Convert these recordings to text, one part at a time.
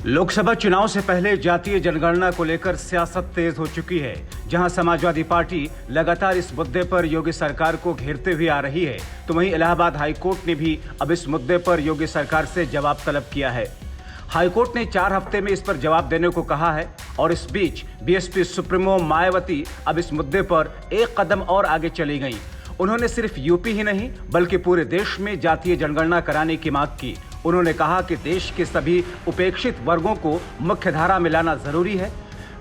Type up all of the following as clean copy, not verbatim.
लोकसभा चुनाव से पहले जातीय जनगणना को लेकर सियासत तेज हो चुकी है। जहां समाजवादी पार्टी लगातार इस मुद्दे पर योगी सरकार को घेरते हुए आ रही है, तो वहीं इलाहाबाद हाईकोर्ट ने भी अब इस मुद्दे पर योगी सरकार से जवाब तलब किया है। हाईकोर्ट ने 4 हफ्ते में इस पर जवाब देने को कहा है और इस बीच बीएसपी सुप्रीमो मायावती अब इस मुद्दे पर एक कदम और आगे चली गई। उन्होंने सिर्फ यूपी ही नहीं बल्कि पूरे देश में जातीय जनगणना कराने की मांग की। उन्होंने कहा कि देश के सभी उपेक्षित वर्गों को मुख्यधारा में लाना जरूरी है।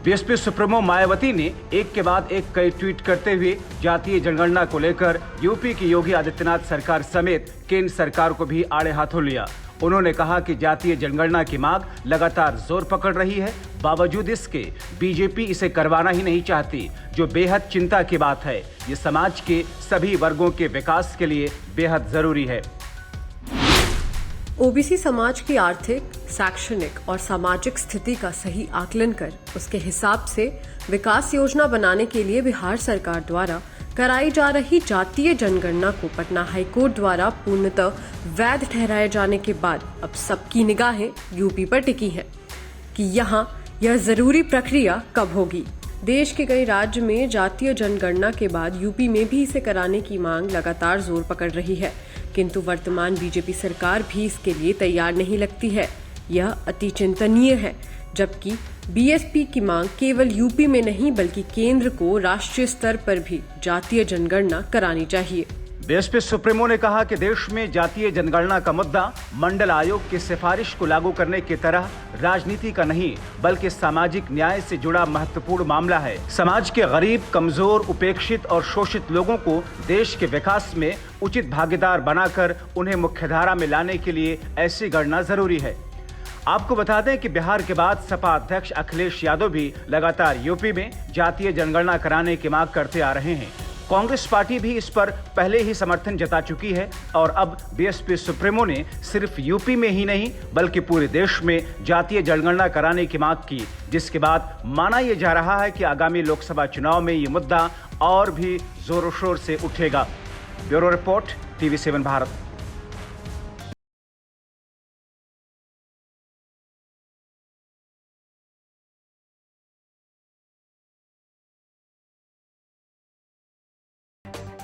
बीएसपी सुप्रीमो मायावती ने एक के बाद एक कई ट्वीट करते हुए जातीय जनगणना को लेकर यूपी की योगी आदित्यनाथ सरकार समेत केंद्र सरकार को भी आड़े हाथों लिया। उन्होंने कहा कि जातीय जनगणना की मांग लगातार जोर पकड़ रही है, बावजूद इसके बीजेपी इसे करवाना ही नहीं चाहती, जो बेहद चिंता की बात है। ये समाज के सभी वर्गों के विकास के लिए बेहद जरूरी है। ओबीसी समाज की आर्थिक, शैक्षणिक और सामाजिक स्थिति का सही आकलन कर उसके हिसाब से विकास योजना बनाने के लिए बिहार सरकार द्वारा कराई जा रही जातीय जनगणना को पटना हाईकोर्ट द्वारा पूर्णतः वैध ठहराए जाने के बाद अब सबकी निगाहें यूपी पर टिकी हैं कि यहाँ यह जरूरी प्रक्रिया कब होगी। देश के कई राज्य में जातीय जनगणना के बाद यूपी में भी इसे कराने की मांग लगातार जोर पकड़ रही है, किंतु वर्तमान बीजेपी सरकार भी इसके लिए तैयार नहीं लगती है। यह अति चिंतनीय है, जबकि बीएसपी की मांग केवल यूपी में नहीं बल्कि केंद्र को राष्ट्रीय स्तर पर भी जातीय जनगणना करानी चाहिए। बीएसपी सुप्रीमो ने कहा कि देश में जातीय जनगणना का मुद्दा मंडल आयोग की सिफारिश को लागू करने की तरह राजनीति का नहीं बल्कि सामाजिक न्याय से जुड़ा महत्वपूर्ण मामला है। समाज के गरीब, कमजोर, उपेक्षित और शोषित लोगों को देश के विकास में उचित भागीदार बनाकर उन्हें मुख्यधारा में लाने के लिए ऐसी गणना जरूरी है। आपको बता दें कि बिहार के बाद सपा अध्यक्ष अखिलेश यादव भी लगातार यूपी में जातीय जनगणना कराने की मांग करते आ रहे हैं। कांग्रेस पार्टी भी इस पर पहले ही समर्थन जता चुकी है और अब बीएसपी सुप्रीमो ने सिर्फ यूपी में ही नहीं बल्कि पूरे देश में जातीय जनगणना कराने की मांग की, जिसके बाद माना यह जा रहा है कि आगामी लोकसभा चुनाव में ये मुद्दा और भी जोरों शोर से उठेगा। Bureau report, TV7 Bharat.